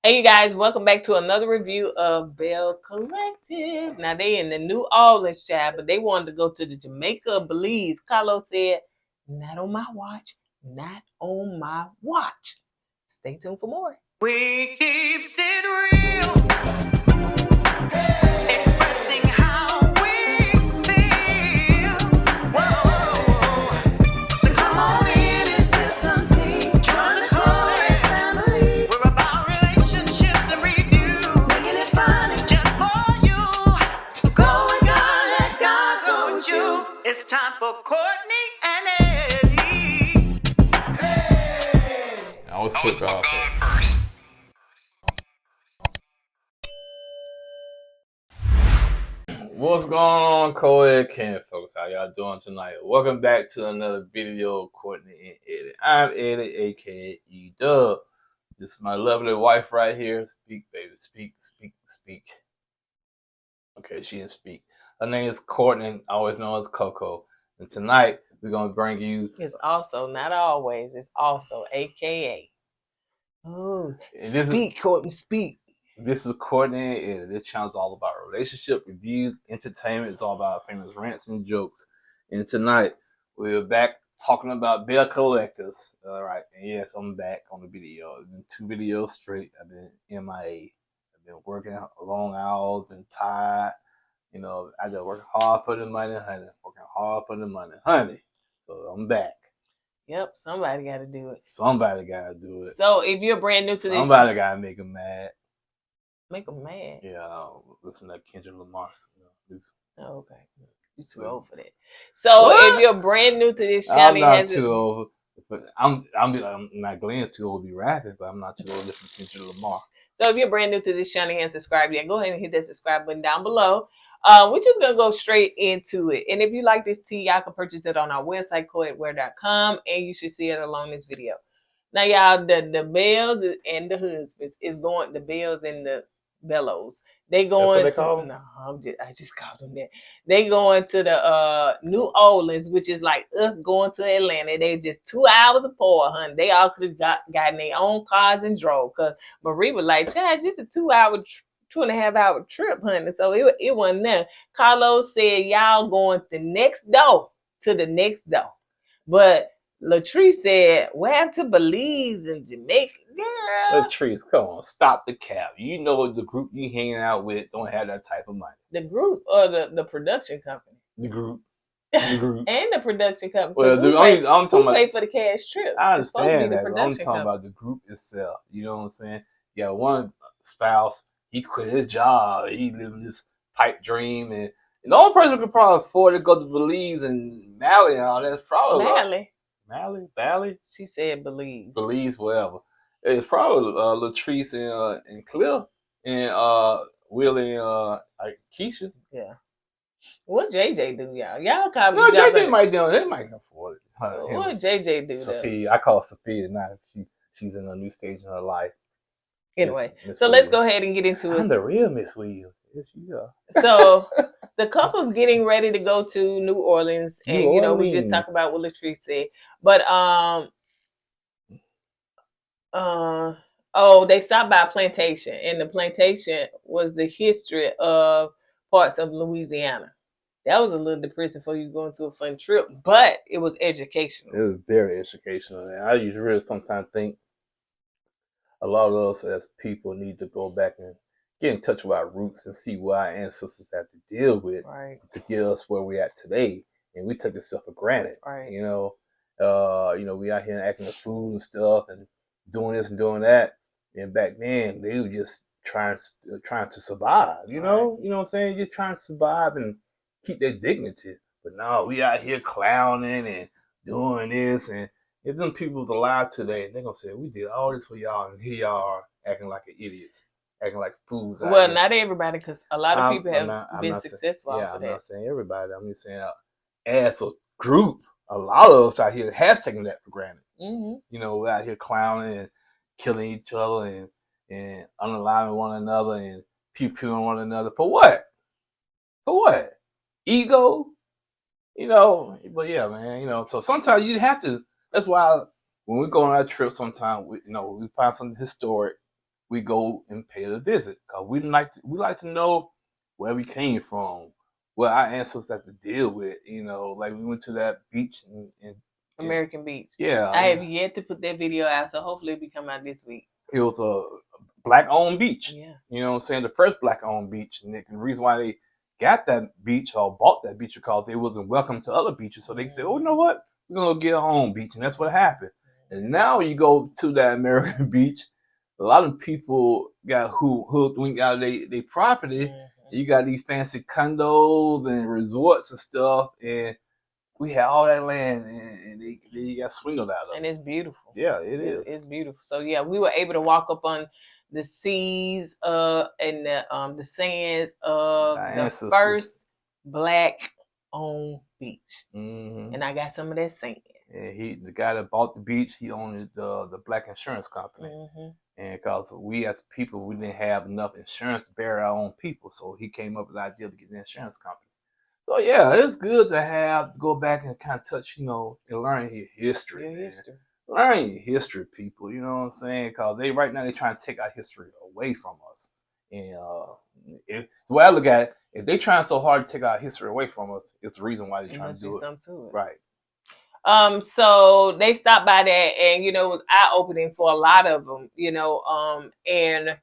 Hey, you guys, welcome back to another review of Belle Collective. Now, they in the New Orleans, child, but they wanted to go to the Jamaica Belize. Carlos said, not on my watch, not on my watch. Stay tuned for more. We keep it real, expressing how we feel. Whoa. So come on in and feel some tea. Join the KoEd family. We're about relationships and review, making it fun just for you. Go with God, let God go with you. It's time for KOURTNEY and Eddie. I always put God first. What's going on, KoEd Camp folks? How y'all doing tonight? Welcome back to another video of KoURTNEY and Eddie. I'm Eddie, aka E-Dub. This is my lovely wife right here. Speak, baby. Speak. Okay, she didn't speak. Her name is KoURTNEY, always known as Coco. And tonight, we're going to bring you... It's also, not always, it's also AKA. Oh, speak, KoURTNEY, speak. This is KoURTNEY, and this channel is all about relationship, reviews, entertainment. It's all about famous rants and jokes. And tonight, we're back talking about Belle Collective. All right, and yes, I'm back on the video. It's been 2 videos straight. I've been MIA. I've been working long hours and tired. You know, I just work hard for the money, honey. Working hard for the money, honey. So I'm back. Yep, somebody got to do it. Somebody got to do it. So if you're brand new to this, somebody got to make them mad. Make them mad. Yeah, listen to Kendrick Lamar. Oh, okay, you're too old for that. So if you're brand new to this channel, I'm not too old. But I'm not Glenn's too old to be rapping, but I'm not too old to listen to Kendrick Lamar. So if you're brand new to this channel and subscribe yet, go ahead and hit that subscribe button down below. We're just gonna go straight into it. And if you like this tea, y'all can purchase it on our website, koedwear.com, and you should see it along this video. Now, y'all, the bells and the husbands is going. The bells and the bellows. They going. That's what they call them? No, I just called them that. They going to the New Orleans, which is like us going to Atlanta. They just 2 hours apart, honey. They all could have gotten their own cars and drove. Cause Marie was like, "Chad, just a 2 hour, 2.5 hour trip, honey." So it wasn't there. Carlos said, "Y'all going the next door to the next door," but Lateshia said, "Where to Belize and Jamaica, girl?" Lateshia, come on, stop the cap. You know the group you hanging out with don't have that type of money. The group or the production company? The group. And the production company. Well, I'm talking about, pay for the cash trip. I understand that, but I'm talking about the group itself. You know what I'm saying? Yeah, one spouse, he quit his job. He living this pipe dream, and the only person who could probably afford to go to Belize and Mali and all that's probably Mali. She said Belize. Belize, whatever. It's probably Latrice and Cliff and Willie and Keisha. Yeah. What JJ do, y'all? Y'all call me. No, JJ might do it. They might afford it. What JJ do? Sophia. I call Sophia now. She's in a new stage in her life. Anyway, so let's go ahead and get into it. I'm the real Miss Williams. Yes, you are. So the couple's getting ready to go to New Orleans, and you know we just talked about what Latrice said, but they stopped by a plantation, and the plantation was the history of parts of Louisiana. That was a little depressing for you going to a fun trip, but it was educational. It was very educational. And I usually sometimes think a lot of us as people need to go back and get in touch with our roots and see what our ancestors had to deal with to get us where we're at today. And we take this stuff for granted. Right. You know, we out here acting with food and stuff and doing this and doing that. And back then they were just trying to survive, you know? You know what I'm saying? Just trying to survive and keep their dignity. But no, we out here clowning and doing this, and if them people was alive today, they're gonna say, we did all this for y'all, and here y'all are acting like idiots, acting like fools. Well, not everybody, because a lot of people have been successful. Yeah, I'm not saying everybody. I'm just saying as a group, a lot of us out here has taken that for granted. You know, we're out here clowning and killing each other and unaliving one another and pew-pewing one another. For what? For what? Ego? You know, but yeah, man, you know, so sometimes you have to, that's why when we go on our trip, sometimes we find something historic we go and pay it a visit because we like to know where we came from, what our ancestors had to deal with. Like we went to that beach in American Beach. Yeah, I have yet to put that video out, so hopefully it will come out this week. It was a black-owned beach. Yeah. You know what I'm saying? The first black-owned beach. And the reason why they got that beach or bought that beach because it wasn't welcome to other beaches. So they said, oh, you know what? We're going to get our own beach. And that's what happened. And now you go to that American beach, a lot of people got hoodwinked out of their property. You got these fancy condos and resorts and stuff. And we had all that land, and they got swindled out of it. And it's beautiful. Yeah, it is. It's beautiful. So yeah, we were able to walk up on the seas and the sands of the first black-owned beach. And I got some of that sand. Yeah, the guy that bought the beach, he owned the black insurance company. And because we as people, we didn't have enough insurance to bury our own people, so he came up with the idea to get the insurance company. So yeah, it's good to go back and kind of touch, and learn your history. Learn your history, people. You know what I'm saying? Because right now they're trying to take our history away from us. And the way I look at it, if they're trying so hard to take our history away from us, it's the reason why they're trying to do it. Something to it. Right. So they stopped by that, and it was eye-opening for a lot of them. And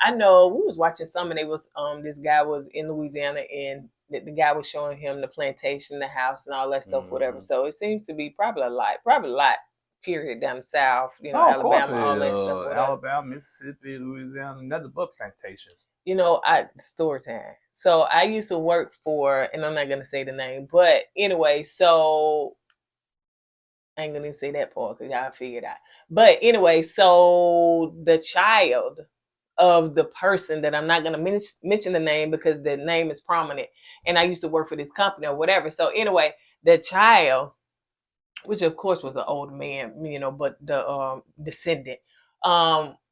I know we was watching some, and this guy was in Louisiana, and the guy was showing him the plantation, the house, and all that stuff, whatever. So it seems to be probably a lot, period, down south, Alabama, all that stuff. Whatever. Alabama, Mississippi, Louisiana, nothing but plantations. Story time. So I used to work for, and I'm not gonna say the name, but anyway, so I ain't gonna say that part because y'all figured out. But anyway, so the child of the person that I'm not going to mention the name because the name is prominent, and I used to work for this company or whatever. So anyway, the child, which of course was an old man, but the descendant,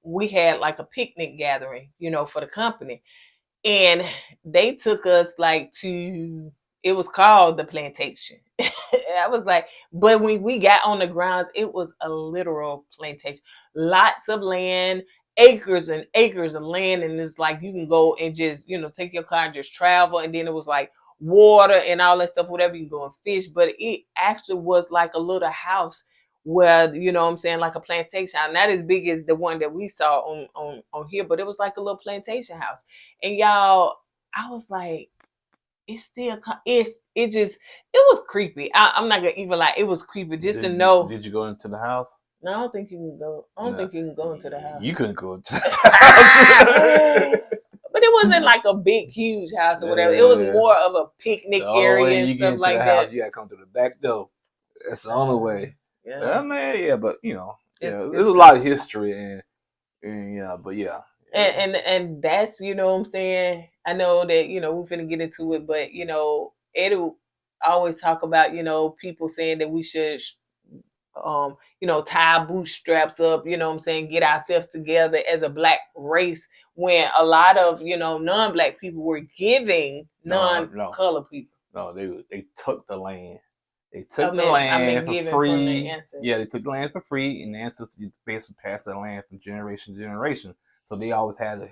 we had like a picnic gathering, for the company, and they took us it was called the plantation. I was like, but when we got on the grounds, it was a literal plantation, lots of land, acres and acres of land, and it's like you can go and just take your car and just travel, and then it was like water and all that stuff, whatever, you can go and fish, but it actually was like a little house where like a plantation house, not as big as the one that we saw on here, but it was like a little plantation house. And y'all, I was like, it was creepy. I'm not gonna even lie, it was creepy just to know. Did you go into the house? No, I don't think you can go. I don't think you can go into the house. You couldn't go into the house. But it wasn't like a big, huge house or whatever. It was more of a picnic area and stuff like that. House, you gotta come to the back door. That's the only way. Yeah, man. But there's a lot of history and that's what I'm saying. I know that we're finna get into it, but it'll always talk about people saying that we should tie our bootstraps up, get ourselves together as a black race, when a lot of non-black people were giving non-color people. No, they took the land. They took the land for free. Yeah, they took the land for free, and the ancestors basically passed that land from generation to generation. So they always had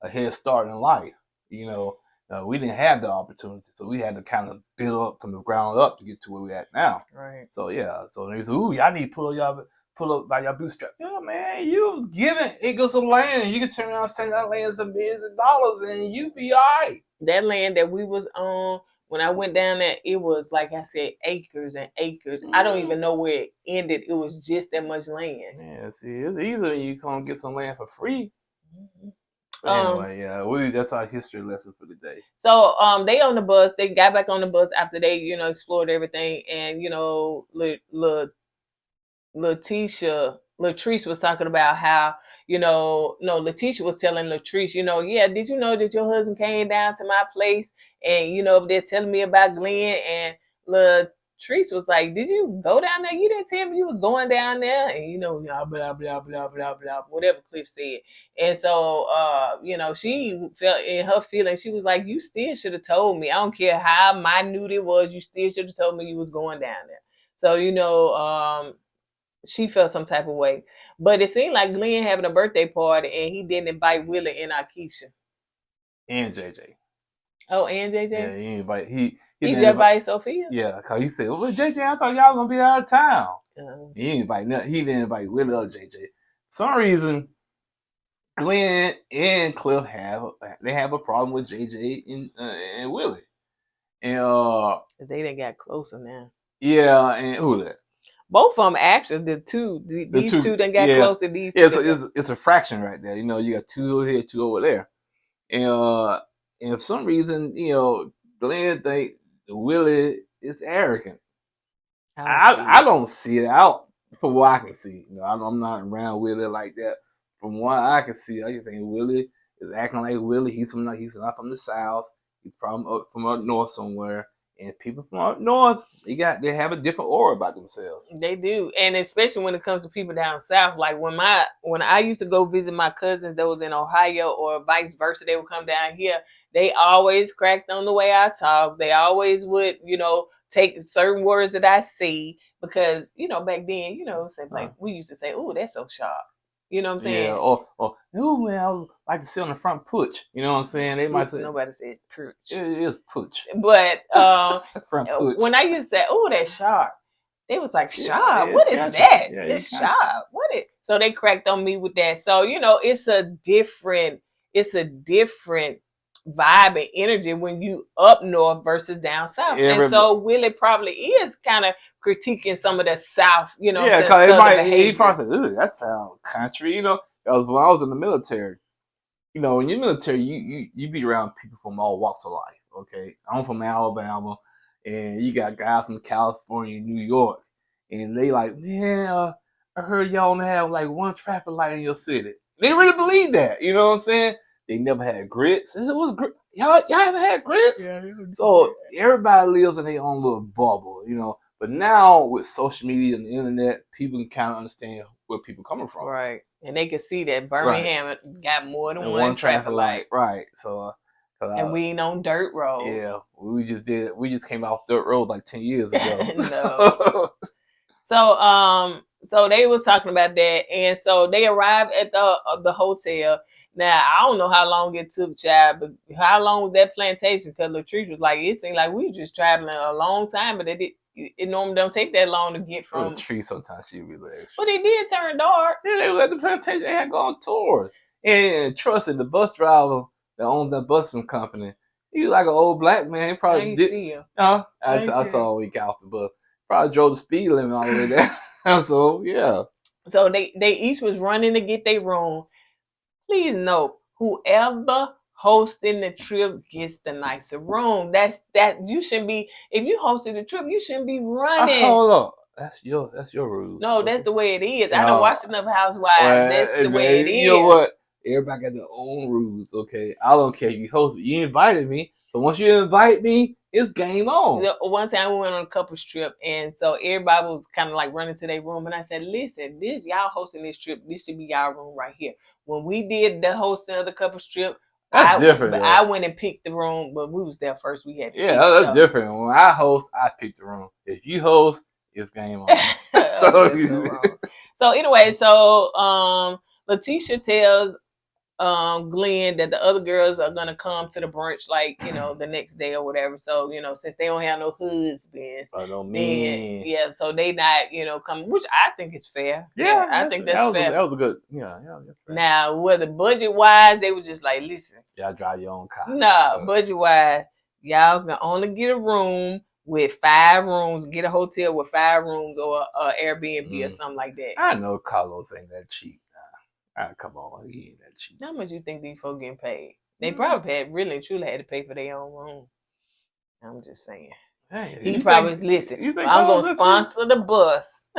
a head start in life. We didn't have the opportunity, so we had to kind of build up from the ground up to get to where we're at now. Right. So so they said, "Ooh, y'all need to pull up by your bootstrap." Yeah, man, you giving acres of land, you can turn around and send that land for millions of dollars, and you be all right. That land that we was on, when I went down there, it was, like I said, acres and acres. I don't even know where it ended. It was just that much land. Yeah, see, it's easy when you come get some land for free. Anyway, that's our history lesson for the day. So they on the bus. They got back on the bus after they explored everything, and Latrice was talking about how Lateshia was telling Latrice, did you know that your husband came down to my place, and they're telling me about Glenn, and Latrice was like, did you go down there? You didn't tell me you was going down there, and blah blah blah blah blah blah, whatever Cliff said. And so she felt in her feelings, she was like, you still should have told me. I don't care how minute it was, you still should have told me you was going down there. So she felt some type of way. But it seemed like Glenn having a birthday party and he didn't invite Willie and Akeisha. And JJ. Oh, and JJ? Yeah, he didn't invite He didn't just invited Sophia? Yeah, cause he said, "Well, JJ, I thought y'all gonna be out of town." Uh-huh. He didn't invite Willie or JJ. For some reason, Glenn and Cliff have a problem with JJ and Willie, and They done got closer now. yeah, and who that? Both of them actually, these two done got closer. These two. Yeah, so it's a fraction right there. You know, you got two over here, two over there, and for some reason, you know, Glenn think Willie is arrogant. I don't see it out from what I can see. You know, I'm not around Willie like that. From what I can see, I just think Willie is acting like Willie. He's not from the South. He's from up north somewhere. And people from up north, they have a different aura about themselves. They do, and especially when it comes to people down south. Like when I used to go visit my cousins that was in Ohio, or vice versa, they would come down here. They always cracked on the way I talk. They always would, you know, take certain words that I see because, you know, back then, you know, like we used to say, "Oh, that's so sharp." You know what I'm saying? Yeah, or oh man, I would like to sit on the front porch. You know what I'm saying? They might say nobody said porch. It is porch. But front porch. When I used to say, "Oh, that's sharp," they was like, "Sharp? What is that? Yeah, it's sharp. What is?" So they cracked on me with that. So, you know, it's a different vibe and energy when you up north versus down south. And so Willie probably is kind of critiquing some of the south, you know. Yeah, because he probably said, "Ooh, that sounds country," you know. Because when I was in the military, you know, when you're military, you be around people from all walks of life. Okay, I'm from Alabama, and you got guys from California, New York, and they like, "Man, I heard y'all only have like one traffic light in your city." They really believe that, you know what I'm saying? They never had grits. It was y'all haven't had grits? Yeah. So everybody lives in their own little bubble, you know. But now with social media and the internet, people can kind of understand where people are coming from. Right. And they can see that Birmingham got more than one traffic light. Right. So and we ain't on dirt road. Yeah. We just came off dirt road like 10 years ago. So they was talking about that, and so they arrived at the hotel. Now, I don't know how long it took, child, but how long was that plantation? Because Latrice was like, it seemed like we were just traveling a long time, but it normally don't take that long to get from. Latrice sometimes she relaxed. But it did turn dark. Yeah, they were at the plantation. They had gone on tours. And trusted the bus driver that owns that busing company. He was like an old black man. He probably did. See him. I saw him when he got off the bus. Probably drove the speed limit all the way there. So, yeah. So they each was running to get their room. Please note, whoever hosting the trip gets the nicer room. That you shouldn't be. If you hosted the trip, you shouldn't be running. Hold on, that's your rule. No, that's the way it is. I don't watch enough Housewives. That's the way it is. You know what? Everybody got their own rules. Okay, I don't care if you host. You invited me, so once you invite me, it's game on. One time we went on a couples trip, and so everybody was kind of like running to their room, and I said, "Listen, this y'all hosting this trip. This should be y'all room right here." When we did the hosting of the couples trip, that's different. But I went and picked the room, but we was there first. We had to that's different. When I host, I pick the room. If you host, it's game on. So anyway, Lateshia tells Glenn that the other girls are gonna come to the brunch, like, you know, the next day or whatever. So, you know, since they don't have no husbands, so they not, you know, coming, which I think is fair. Yeah, I think that's fair. That was a good, that's fair. Now, whether budget wise, they were just like, listen, y'all drive your own car. Nah, budget wise, y'all can only get a room with 5 rooms, get a hotel with 5 rooms, or Airbnb or something like that. I know Carlos ain't that cheap. Come on, he ain't that cheap. How much you think these folks getting paid? They probably really and truly had to pay for their own room. I'm just saying. Hey, he probably listen. I'm gonna sponsor the bus,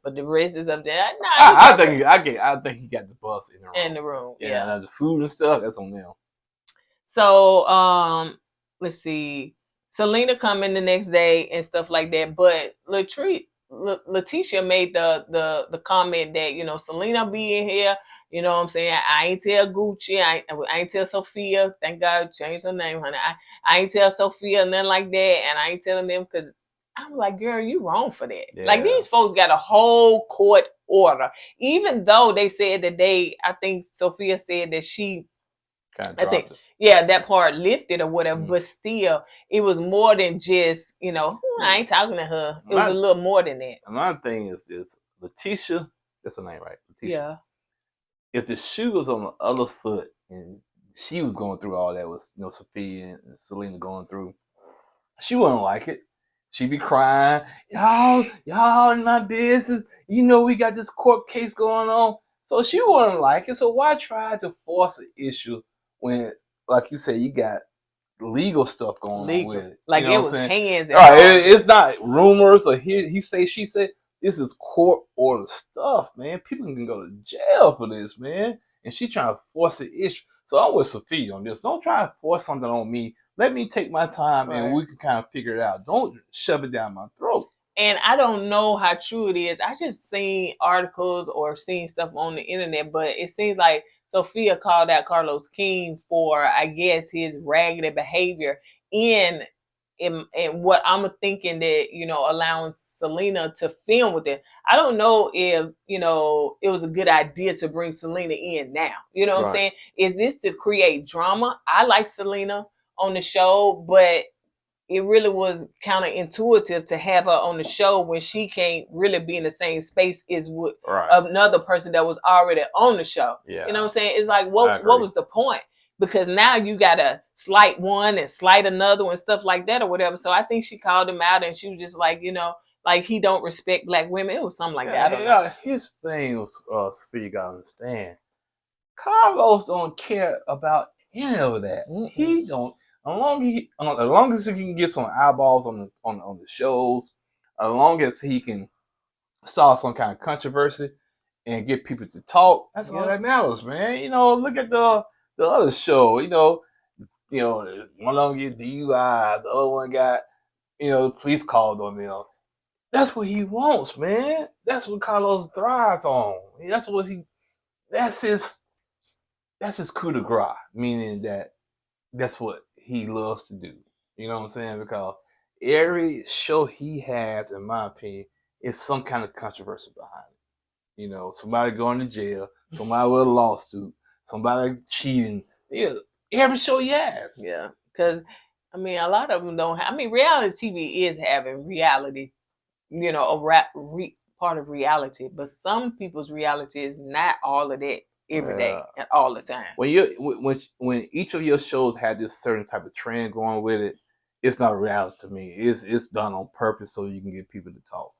but the rest is up there. Nah, I think he got the bus in the room. In the room, yeah. The food and stuff, that's on them. So, let's see. Selena come in the next day and stuff like that, but Lateshia made the comment that, you know, Selena being here, you know what I'm saying, I ain't tell Gucci, I ain't tell Sophia, thank God changed her name, honey. I ain't tell Sophia nothing like that, and I ain't telling them, because I'm like, girl, you wrong for that. Yeah. Like, these folks got a whole court order. Even though they said that I think Sophia said that she, Kind of I dropped think, it. yeah, that part lifted or whatever, Mhm. but still, it was more than just, I ain't talking to her. It was a little more than that. Another thing is Lateshia, that's her name, right? Lateshia. Yeah. If the shoe was on the other foot and she was going through all that was, Sophia and Selena going through, she wouldn't like it. She'd be crying, y'all in my business. We got this court case going on. So she wouldn't like it. So why try to force an issue when, like you said, you got legal stuff going on with it? Like You know it what I'm was saying? hands All right, involved. it's not rumors or he say, she said. This is court order stuff, man. People can go to jail for this, man. And she trying to force an issue. So I'm with Sophia on this. Don't try to force something on me. Let me take my time and we can kind of figure it out. Don't shove it down my throat. And I don't know how true it is. I just seen articles or seen stuff on the internet, but it seems like Sophia called out Carlos King for, I guess, his raggedy behavior in what I'm thinking that, allowing Selena to film with it. I don't know if, it was a good idea to bring Selena in now. You know what I'm saying? Is this to create drama? I like Selena on the show, but it really was counterintuitive to have her on the show when she can't really be in the same space as with another person that was already on the show. Yeah. You know what I'm saying? It's like, what was the point? Because now you got to slight one and slight another and stuff like that or whatever. So I think she called him out and she was just like, like he don't respect black women. It was something like that. I don't know. Here's the thing, Sophia, you gotta understand. Carlos don't care about any of that. Mm-hmm. He don't. As long as he can get some eyeballs on the shows, as long as he can start some kind of controversy and get people to talk, that's all that matters, man. Look at the other show. One of them get DUI, the other one got the police called on them. That's what he wants, man. That's what Carlos thrives on. That's his coup de grace, meaning that's what he loves to do. You know what I'm saying? Because every show he has, in my opinion, is some kind of controversy behind it. Somebody going to jail, somebody with a lawsuit, somebody cheating. Yeah, every show he has. Yeah, because a lot of them don't. Reality TV is having reality, part of reality, but some people's reality is not all of that every day and all the time. When each of your shows had this certain type of trend going with it, it's not reality to me. It's done on purpose so you can get people to talk.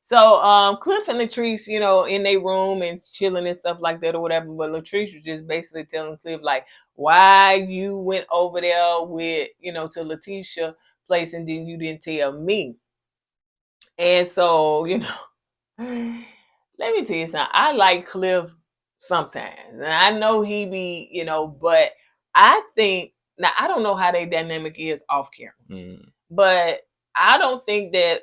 So Cliff and Latrice, in their room and chilling and stuff like that or whatever, but Latrice was just basically telling Cliff like why you went over there with, to Lateshia place and then you didn't tell me. And so, let me tell you something. I like Cliff sometimes. And I know he be, but I think, now I don't know how their dynamic is off camera. But I don't think that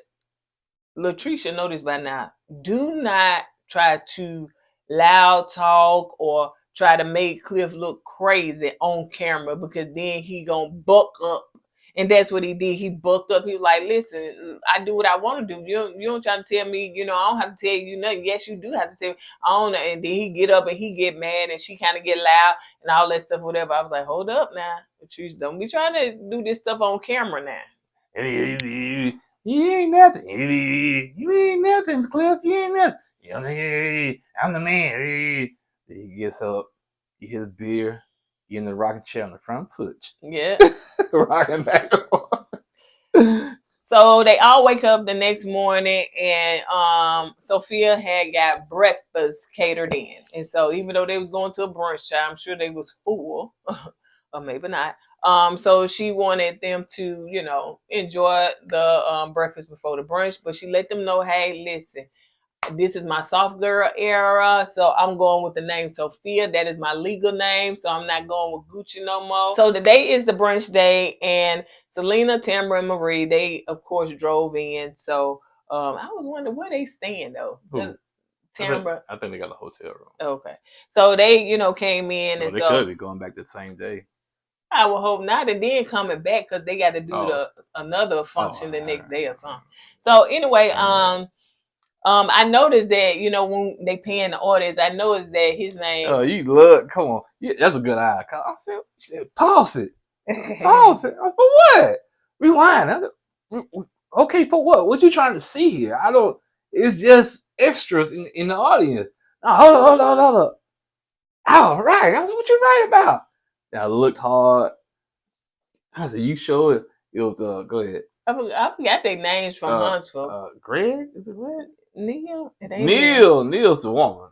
Latricia know this by now. Do not try to loud talk or try to make Cliff look crazy on camera because then he gonna buck up. And that's what he did. He bucked up. He was like, listen, I do what I want to do. You don't try to tell me, I don't have to tell you nothing. Yes, you do have to tell me. I don't know. And then he get up and he get mad and she kind of get loud and all that stuff, whatever. I was like, hold up now. Patrice, don't be trying to do this stuff on camera now. You ain't nothing. You ain't nothing, Cliff. You ain't nothing. I'm the man. He gets up, he hits beer, he in the rocking chair on the front foot. Yeah. Rocking back and forth. So they all wake up the next morning and Sophia had got breakfast catered in. And so even though they was going to a brunch, I'm sure they was full, or maybe not. So she wanted them to, enjoy the breakfast before the brunch, but she let them know, hey, listen, this is my soft girl era, so I'm going with the name Sophia. That is my legal name, so I'm not going with Gucci no more. So today is the brunch day, and Selena, Tamara, and Marie, they, of course, drove in. So I was wondering where they staying, though. Tamara, I think they got a hotel room. Okay. So they, came in. And they could be going back the same day. I would hope not, and then coming back because they got to do another function the next day or something. So anyway, I noticed that, when they paying the audience, I noticed that his name. Oh, you look. Come on. Yeah, that's a good eye. I said, pause it. Pause it. For what? Rewind. Okay, for what? What you trying to see here? I don't. It's just extras in the audience. Oh, hold on. All right. I said, what you right about? And I looked hard. I said, you sure it was, go ahead. I forgot their names from Huntsville. Greg? Is it Greg? Neil? It ain't Neil's the woman.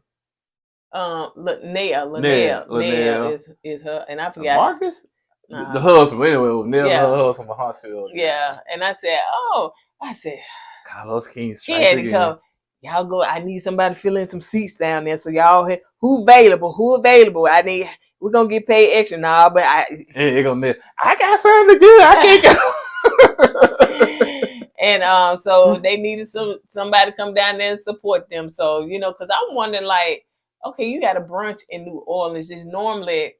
Linnell is her, and I forgot. Marcus? The husband, anyway, Neil, her husband from Huntsville. Yeah, and I said, Carlos King. He had to come. Y'all go. I need somebody to fill in some seats down there. So y'all, who available? We're gonna get paid extra now, but ain't gonna miss. I got something to do. I can't go. And so they needed somebody to come down there and support them. So because I'm wondering, like, okay, you got a brunch in New Orleans. Just normally.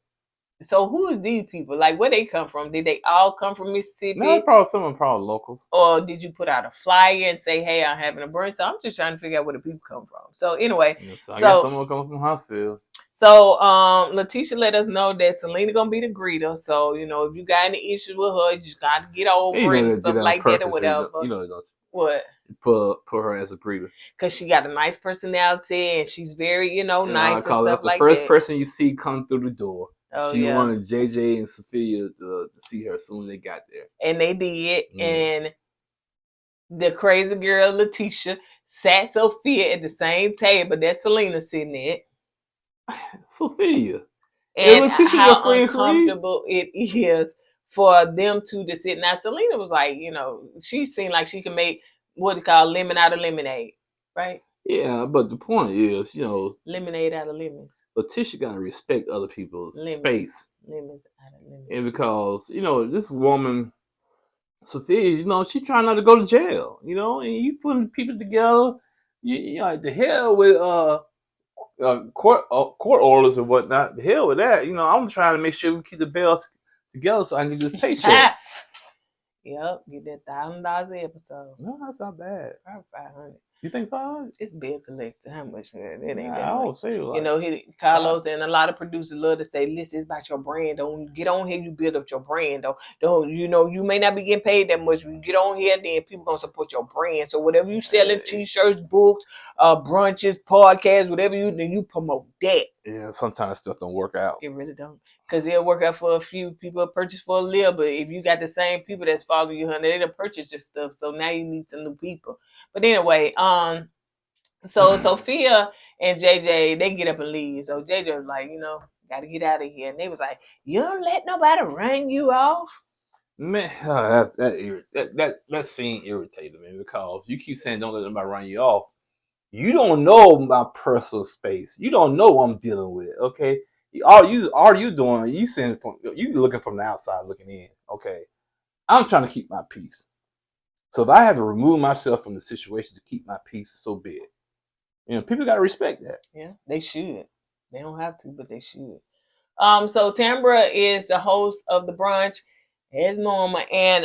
So who is these people? Like, where they come from? Did they all come from Mississippi? No, probably locals. Or did you put out a flyer and say, "Hey, I'm having a brunch"? So I'm just trying to figure out where the people come from. So anyway, I guess someone coming from Huntsville. So Lateshia let us know that Selena gonna be the greeter. So if you got any issues with her, you just got to get over it and stuff like that or whatever. What? Put her as a greeter because she got a nice personality and she's very nice and stuff like that. The first person you see come through the door. Oh, she wanted JJ and Sophia to see her as soon as they got there. And they did. And the crazy girl, Lateshia, sat Sophia at the same table that Selena sitting at. Sophia. And how uncomfortable it is for them two to sit. Now, Selena was like, she seemed like she can make what you call lemon out of lemonade, right? Yeah, but the point is, lemonade out of lemons. Lateshia got to respect other people's space. Lemons out of lemons. And because, this woman, Sophia, she trying not to go to jail, and you putting people together, you like the hell with court orders and whatnot. The hell with that. I'm trying to make sure we keep the bells together so I can get this paycheck. Yep, get that $1,000 an episode. No, that's not bad. Probably 500. You think 500? It's Belle Collective. How much? It ain't that I don't much. say like Carlos and a lot of producers love to say, "Listen, it's about your brand. Don't get on here. You build up your brand. Don't you may not be getting paid that much. You get on here, then people gonna support your brand. So whatever you selling, t-shirts, books, brunches, podcasts, whatever then you promote that." Yeah, sometimes stuff don't work out. It really don't. Because it'll work out for a few people, purchase for a little, but if you got the same people that's following you, honey, they don't purchase your stuff. So now you need some new people. But anyway, so Sophia and JJ, they get up and leave. So JJ was like, got to get out of here. And they was like, you don't let nobody run you off. Man, that scene irritated me because you keep saying don't let nobody run you off. You don't know my personal space. You don't know what I'm dealing with. Okay, all you doing? You looking from the outside looking in. Okay, I'm trying to keep my peace. So if I have to remove myself from the situation to keep my peace, so be it. People got to respect that. Yeah, they should. They don't have to, but they should. So Tambra is the host of the brunch, as normal, and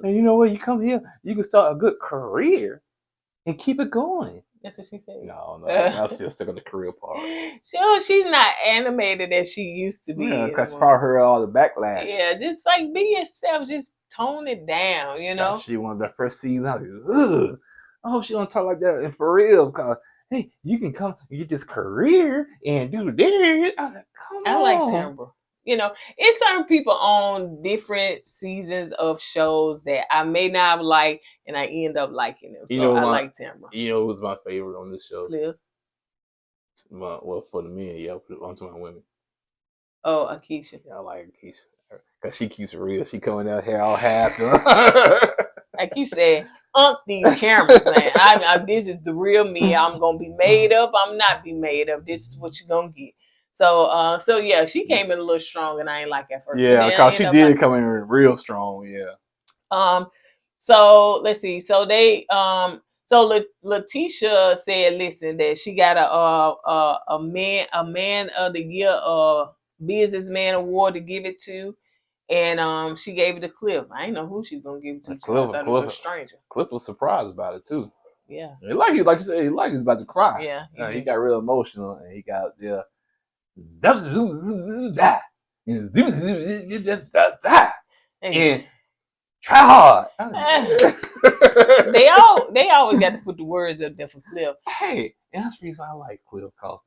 you know what? You come here, you can start a good career and keep it going. That's what she said. No, I'm still stuck on the career part. Sure, she's not animated as she used to be. Yeah, because she probably heard all the backlash. Yeah, just like be yourself, just tone it down, Yeah, she wanted that first season. I was like, I hope she don't talk like that and for real, because hey, you can come and get this career and do this. I was like, come on. I like Tambra. It's certain people on different seasons of shows that I may not have liked, and I end up liking them. So I like Tambra. Who was my favorite on this show? Cliff. Well, for the men, yeah, I'm talking about women. Oh, Akeisha. Yeah, I like Akeisha because she keeps it real. She coming out here all half done. Like you said, these cameras, man. This is the real me. I'm gonna be made up. I'm not be made up. This is what you're gonna get. So yeah, she came in a little strong, and I ain't like at first. Yeah, because she did come in real strong. Yeah. So let's see. So they Lateshia said, listen, that she got a man of the year businessman award to give it to, and she gave it to Cliff. I didn't know who she was gonna give it to. Cliff, I thought it was a stranger. Cliff was surprised about it too. Yeah. He like you said, he like he's about to cry. Yeah. He got real emotional, and he got there. And try hard. They always got to put the words up there for Cliff. Hey, and that's the reason I like Cliff, because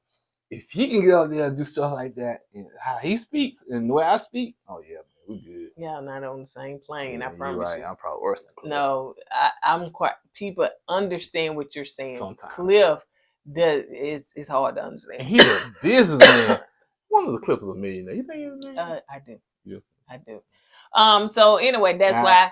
if he can get out there and do stuff like that, and how he speaks and the way I speak, oh yeah, man, we good. Yeah, not on the same plane. Yeah, I promise right. you. I'm probably worse than Cliff. No, I'm quite. People understand what you're saying. Sometimes. Cliff it's hard to understand. And he's a businessman. One of the Clippers a millionaire. You think he's a millionaire? I do. Yeah. I do. So anyway, that's why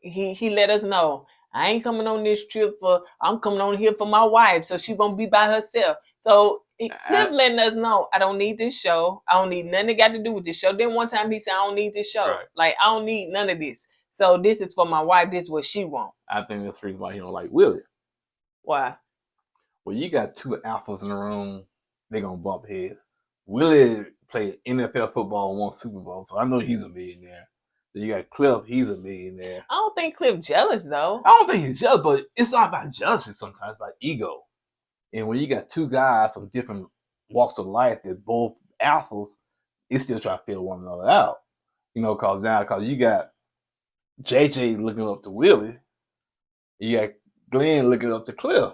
he let us know. I ain't coming on this trip I'm coming on here for my wife, so she won't be by herself. So Cliff letting us know, I don't need this show. I don't need nothing that got to do with this show. Then one time he said, I don't need this show. Right. Like, I don't need none of this. So this is for my wife. This is what she wants. I think that's the reason why he don't like Willie. Why? Well, you got two alphas in the room, they gonna bump heads. Willie played NFL football and won Super Bowl, so I know he's a millionaire. Then you got Cliff, he's a millionaire. I don't think Cliff jealous though. I don't think he's jealous, but it's not about jealousy sometimes, it's about ego. And when you got two guys from different walks of life that both alphas, they still try to feel one another out. You know, cause you got JJ looking up to Willie, you got Glenn looking up to Cliff.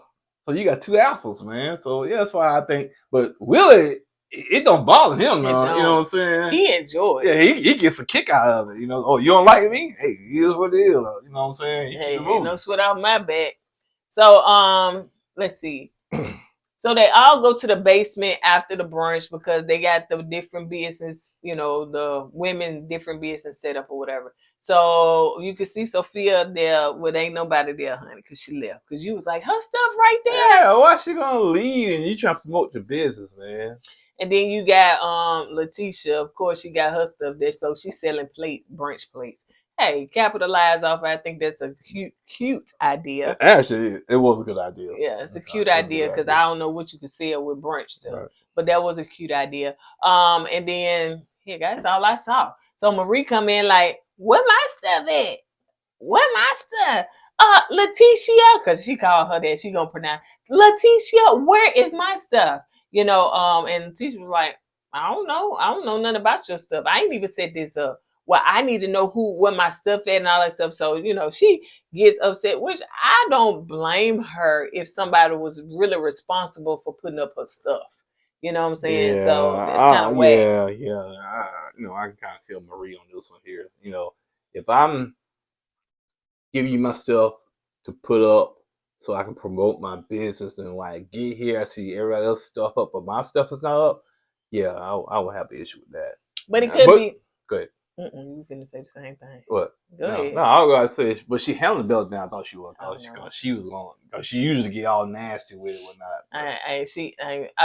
So you got two alphas, man. So yeah, that's why I think. But Willie, it don't bother him, man. You know what I'm saying? He enjoys. Yeah, he gets a kick out of it. You know, oh, you don't like me? Hey, here's what it is. You know what I'm saying? Hey, no sweat off my back. So let's see. So they all go to the basement after the brunch because they got the different business, you know, the women different business set up or whatever. So you can see Sophia there, well, ain't nobody there, honey, because she left. Because you was like, her stuff right there. Yeah, why she gonna leave and you trying to promote your business, man? And then you got Lateshia, of course, she got her stuff there, so she's selling plates, brunch plates. Hey, capitalize off. I think that's a cute idea. Actually, it was a good idea. Yeah, it's a cute idea because I don't know what you can sell with brunch stuff, right. But that was a cute idea. And then here, that's all I saw. So Marie come in like, where my stuff at? Where my stuff? Lateshia, because she called her that. She gonna pronounce Lateshia. Where is my stuff? You know, and Lateshia was like, I don't know nothing about your stuff. I ain't even set this up. Well, I need to know where my stuff at and all that stuff. So, you know, she gets upset, which I don't blame her if somebody was really responsible for putting up her stuff. You know what I'm saying? Yeah, so it's kind of whack. Yeah. I can kind of feel Marie on this one here. You know, if I'm giving you my stuff to put up so I can promote my business and like get here, I see everybody else's stuff up, but my stuff is not up. Yeah, I would have an issue with that. But it could be. Go ahead. You finna say the same thing. What? Go ahead. No, I was gonna say, but she handled the bells down. I thought she was, because she was going. Cause she usually get all nasty with it, whatnot. I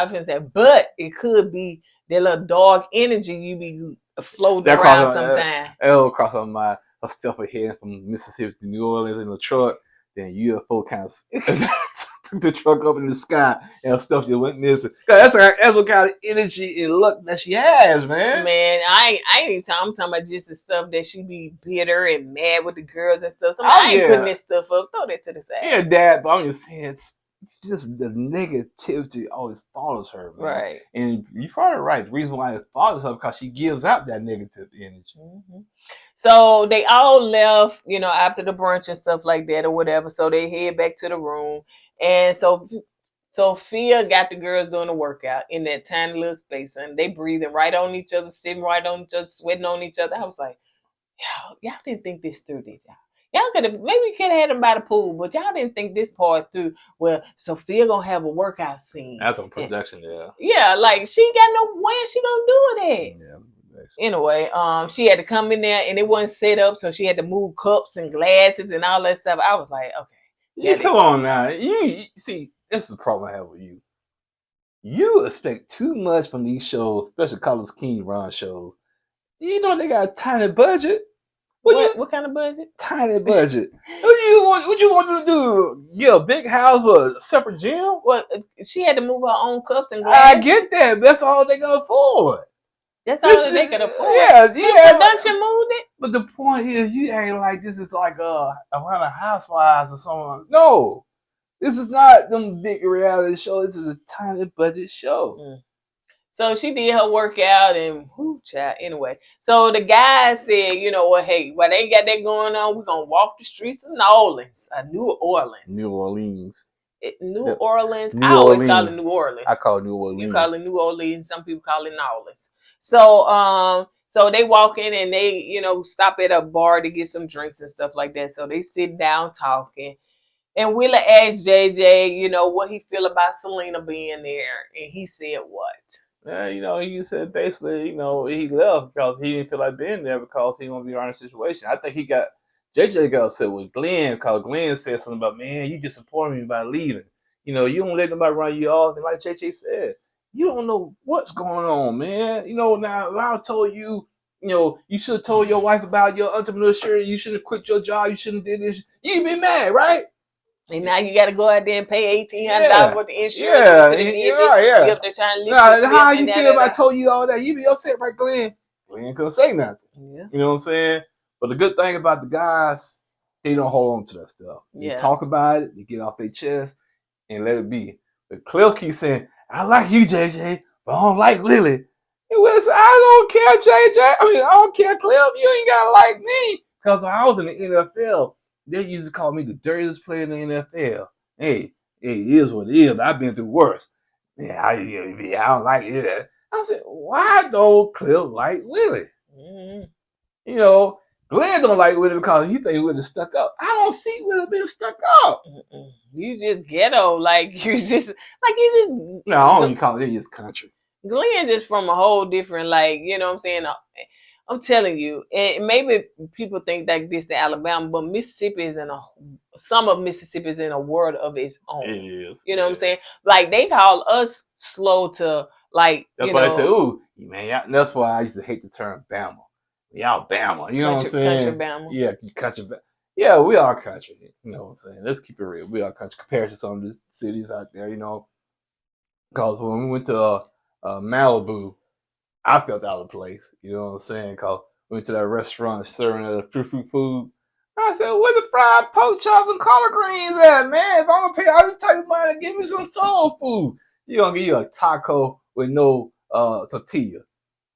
finna say, but it could be that little dog energy you be floating around sometimes. It'll cross on her stuff ahead from Mississippi to New Orleans in the truck. Then UFO kind of took the truck up in the sky and stuff just went missing. That's what kind of energy and luck that she has, man. Man, I ain't I'm talking about just the stuff that she be bitter and mad with the girls and stuff. I ain't putting this stuff up. Throw that to the side. Yeah, Dad, but I'm just saying, it's just the negativity always follows her, man. Right. And you're probably right. The reason why it follows her because she gives out that negative energy. Mm-hmm. So they all left, you know, after the brunch and stuff like that or whatever. So they head back to the room. And so Sophia got the girls doing the workout in that tiny little space. And they breathing right on each other, sitting right on each other, sweating on each other. I was like, y'all didn't think this through, did y'all? Y'all could have, maybe you could have had them by the pool, but y'all didn't think this part through. Well, Sophia gonna have a workout scene. That's on production, yeah. Yeah, like she got no way she gonna do it. Yeah. Anyway, she had to come in there and it wasn't set up, so she had to move cups and glasses and all that stuff. I was like, okay. Yeah, come on now. You see, this is the problem I have with you. You expect too much from these shows, especially College King Ron shows. You know they got a tiny budget. What kind of budget? Tiny budget. What you want to do? Get a big house with a separate gym? Well, she had to move her own cups and glasses. I get that. That's all they can afford. That's all they can afford. Yeah. Production moved it. But the point is, you acting like this is like Atlanta Housewives or something. No, This is not them big reality shows. This is a tiny budget show. Mm. So she did her workout and whoo, child. Anyway, so the guy said, you know what, hey, while they got that going on, we're gonna walk the streets of New Orleans. New Orleans. New Orleans. New I always call Orleans. it New Orleans. I call it New Orleans. You call it New Orleans. Some people call it New Orleans. So they walk in and they, you know, stop at a bar to get some drinks and stuff like that. So they sit down talking. And Willie asked JJ, you know, what he feel about Selena being there. And he said what? You know, he said basically, you know, he left because he didn't feel like being there because he wanted to be in a situation. I think JJ got upset with Glenn because Glenn said something about, man, you disappointed me by leaving. You know, you don't let nobody run you off. And like JJ said, you don't know what's going on, man. You know, now if I told you, you know, you should have told your wife about your entrepreneurship. You shouldn't have quit your job. You shouldn't have did this. You'd be mad, right? And now you got to go out there and pay $1,800 worth of insurance. Yeah, you're right, yeah. You up there trying to live. How you feel if I told you all that? You be upset, right, Glenn? Glenn couldn't say nothing. Yeah. You know what I'm saying? But the good thing about the guys, they don't hold on to that stuff. They talk about it, they get off their chest, and let it be. But Cliff keeps saying, I like you, JJ, but I don't like Willie. And Willie said, I don't care, JJ. I don't care, Cliff. You ain't got to like me. Because when I was in the NFL, they used to call me the dirtiest player in the NFL. Hey, it is what it is. I've been through worse. Yeah, I don't like it. I said, why don't Cliff like Willie? Mm-hmm. You know, Glenn don't like Willie because he think Willie stuck up. I don't see Willie being stuck up. Mm-mm. You just ghetto, No, I don't even call it just country. Glenn just from a whole different, like, you know what I'm saying? I'm telling you, and maybe people think that this is Alabama, but Mississippi is some of Mississippi is in a world of its own. It is. You know what I'm saying? Like, they call us slow to, like, that's why I say, ooh, man, that's why I used to hate the term Bama. Y'all Bama. You know what I'm saying? Country Bama. Yeah, country Bama. Yeah, we are country. You know what I'm saying? Let's keep it real. We are country compared to some of the cities out there, you know. Because when we went to Malibu, I felt out of place. You know what I'm saying? Because we went to that restaurant serving the free food. I said, where the fried pork chops and collard greens at, man? If I'm going to pay all this type of money, give me some soul food. You're going to give you a taco with no tortilla.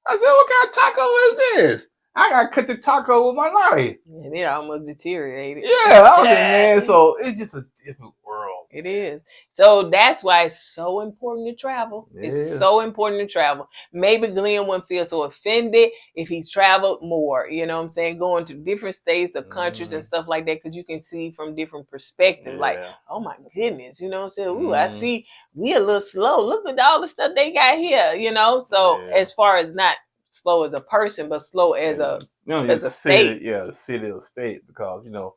I said, what kind of taco is this? I got to cut the taco with my knife. And it almost deteriorated. Yeah, I was like, man, so it's just a different world. It is. So that's why it's so important to travel. Yeah. It's so important to travel. Maybe Glenn wouldn't feel so offended if he traveled more. You know what I'm saying? Going to different states or countries and stuff like that, because you can see from different perspectives. Yeah. Like, oh my goodness, you know what I'm saying? Ooh, I see we a little slow. Look at all the stuff they got here, you know? So as far as not slow as a person, but slow as a state. Yeah, the city or state, because, you know,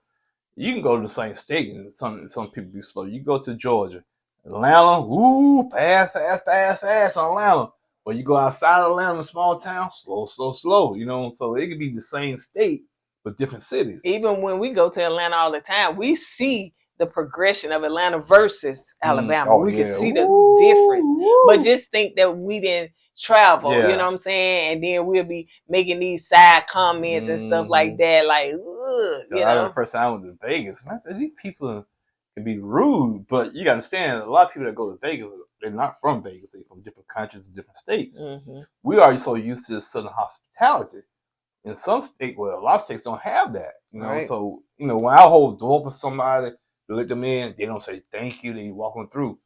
you can go to the same state and some people be slow. You go to Georgia, Atlanta, woo, fast on Atlanta. But you go outside of Atlanta, a small town, slow. You know, so it could be the same state but different cities. Even when we go to Atlanta all the time, we see the progression of Atlanta versus Alabama. We can see the difference. But just think that we didn't travel, you know what I'm saying? And then we'll be making these side comments and stuff like that, like, you know. I remember the first time I went to Vegas, and I said, these people can be rude, but you gotta understand, a lot of people that go to Vegas, they're not from Vegas, they're from different countries and different states. Mm-hmm. We are so used to Southern hospitality. In some states, well, a lot of states don't have that, you know. Right. So, you know, when I hold the door for somebody to let them in, they don't say thank you, then you walk them through.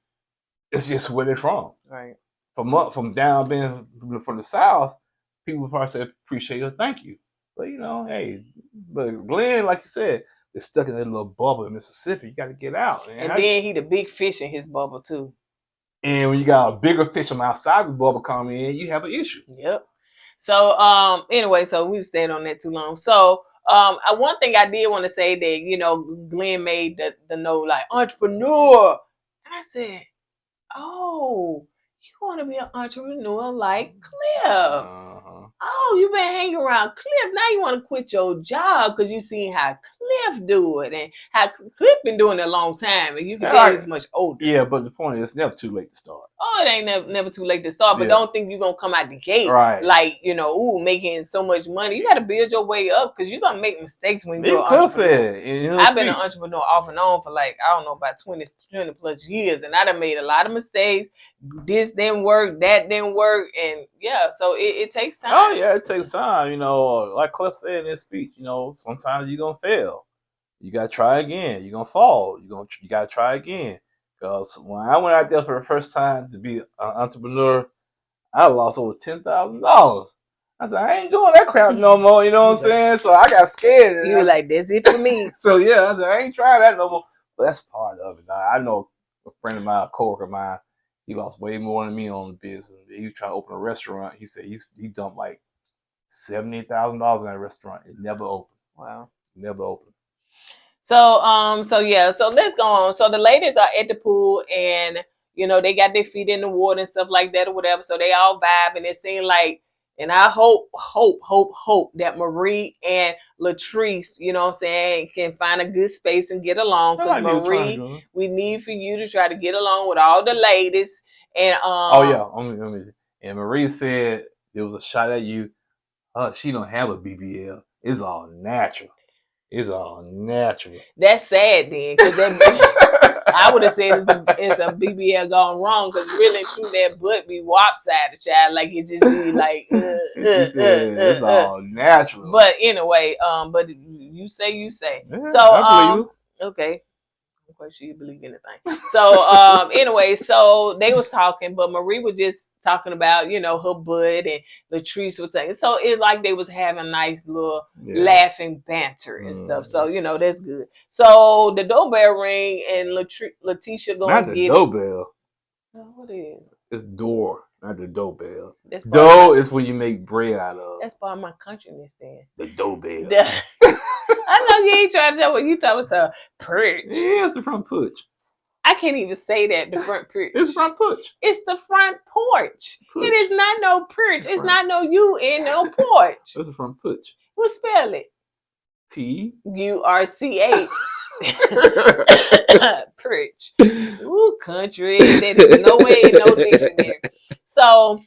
It's just where they're from. Right. From down being from the South, people probably say appreciate you, thank you. But, you know, hey, but Glenn, like you said, is stuck in that little bubble in Mississippi. You got to get out, man. And then he the big fish in his bubble too. And when you got a bigger fish from outside the bubble coming in, you have an issue. Yep. So anyway, so we stayed on that too long. So one thing I did want to say that, you know, Glenn made the note like entrepreneur, and I said, oh, you want to be an entrepreneur like Cliff. Oh, you been hanging around Cliff. Now you want to quit your job because you seen how Cliff do it, and how Cliff been doing it a long time, and you can tell he's much older. Yeah, but the point is, it's never too late to start. Oh, it ain't never too late to start, but don't think you're gonna come out the gate like making so much money. You got to build your way up because you're gonna make mistakes when you're an entrepreneur. I've been an entrepreneur off and on for like I don't know about 20 plus years, and I done made a lot of mistakes. This didn't work, that didn't work, and so it takes time. Oh yeah, it takes time. Like Cliff said in his speech, sometimes you're gonna fail. You gotta try again. You're gonna fall. You gotta try again. Because when I went out there for the first time to be an entrepreneur, I lost over $10,000. I said, I ain't doing that crap no more. You know what I'm saying? So I got scared. You were like, that's it for me. So yeah, I said, I ain't trying that no more. But that's part of it. I know a friend of mine, a coworker of mine, he lost way more than me on the business. He was trying to open a restaurant. He said he dumped like $70,000 in that restaurant. It never opened. Wow. Never opened. So let's go on. So the ladies are at the pool and, they got their feet in the water and stuff like that or whatever. So they all vibe and it seemed like, and I hope that Marie and Latrice, can find a good space and get along. Because Marie, we need for you to try to get along with all the ladies. And and Marie said there was a shot at you. She don't have a BBL. It's all natural. It's all natural. That's sad then, because I would have said it's a BBL gone wrong, because really and true that butt be lopsided, child. Like it just be like it's all natural. But anyway, but you say. Yeah, so okay. I'm quite sure you believe anything. So anyway, so they was talking, but Marie was just talking about, her butt, and Latrice was saying. So it's like they was having a nice little laughing banter and stuff. So, that's good. So the doorbell ring and Lateshia going to get Not the doorbell. What is it? It's door, not the doorbell. Dough is when you make bread out of. That's part of my countryness then. The doorbell. I know you ain't trying to tell what you thought was a perch. Yeah, it's the front porch. I can't even say that, the front porch. It's the front porch. It's the front porch. It is not no perch. It's not no U in no porch. It's the front porch. We'll spell it. PURCH. Perch. Ooh, country. That is no way in no dictionary. So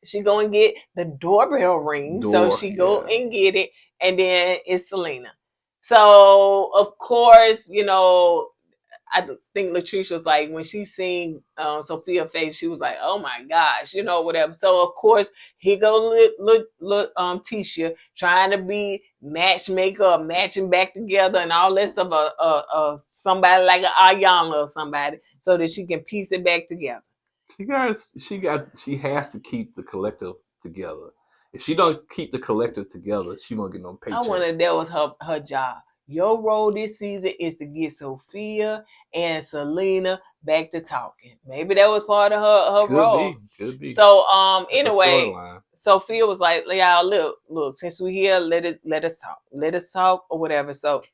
she go and get the doorbell ring. So she go and get it. And then it's Selena. So, of course, I think Latrice was like, when she seen Sophia's face, she was like, oh my gosh, whatever. So, of course, here go Lateshia trying to be matchmaker, matching back together and all that stuff, somebody like an Ayana or somebody, so that she can piece it back together. She has to keep the collective together. If she don't keep the collective together, she won't get no paycheck. I wonder if that was her job. Your role this season is to get Sophia and Selena back to talking. Maybe that was part of her role. Could be. So anyway, Sophia was like, y'all look, since we're here, let us talk. Let us talk or whatever. So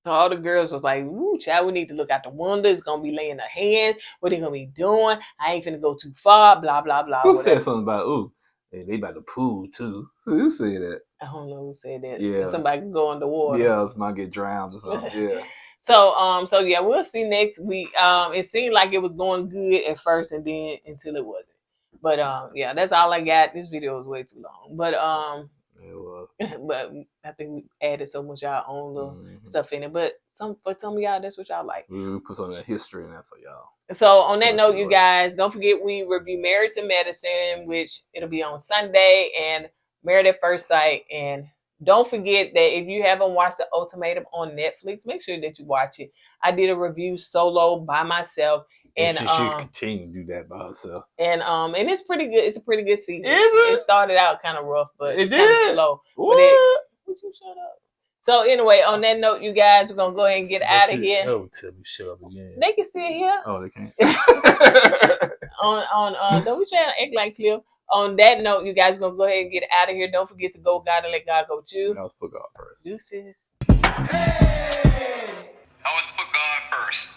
all the girls was like, ooh, child, we need to look out the window. It's gonna be laying their hands. What they gonna be doing? I ain't finna go too far, blah, blah, blah. Who said something about hey, they about to pool too? Who said that? I don't know who said that. Yeah. Somebody can go underwater. Yeah, somebody get drowned or something. Yeah. So yeah, we'll see next week. It seemed like it was going good at first and then until it wasn't. But yeah, that's all I got. This video was way too long. But it was. But I think we added so much our own little stuff in it. But for some of y'all, that's what y'all like. We put some of that history in that for y'all. So on that note, you guys, don't forget we review Married to Medicine, which it'll be on Sunday, and Married at First Sight. And don't forget that if you haven't watched The Ultimatum on Netflix, make sure that you watch it. I did a review solo by myself. And she should continue to do that by herself. And it's pretty good. It's a pretty good season. Is it? It started out kind of rough, but it kind of slow. What? Would you shut up? So anyway, on that note, you guys, we're gonna go ahead and get out of here. Oh, tell me shut up again. They can still hear. Oh, they can't. Don't be trying to act like Cliff. On that note, you guys, we're gonna go ahead and get out of here. Don't forget to go God and let God go with you. I was put God first. Deuces. Hey! I was put God first.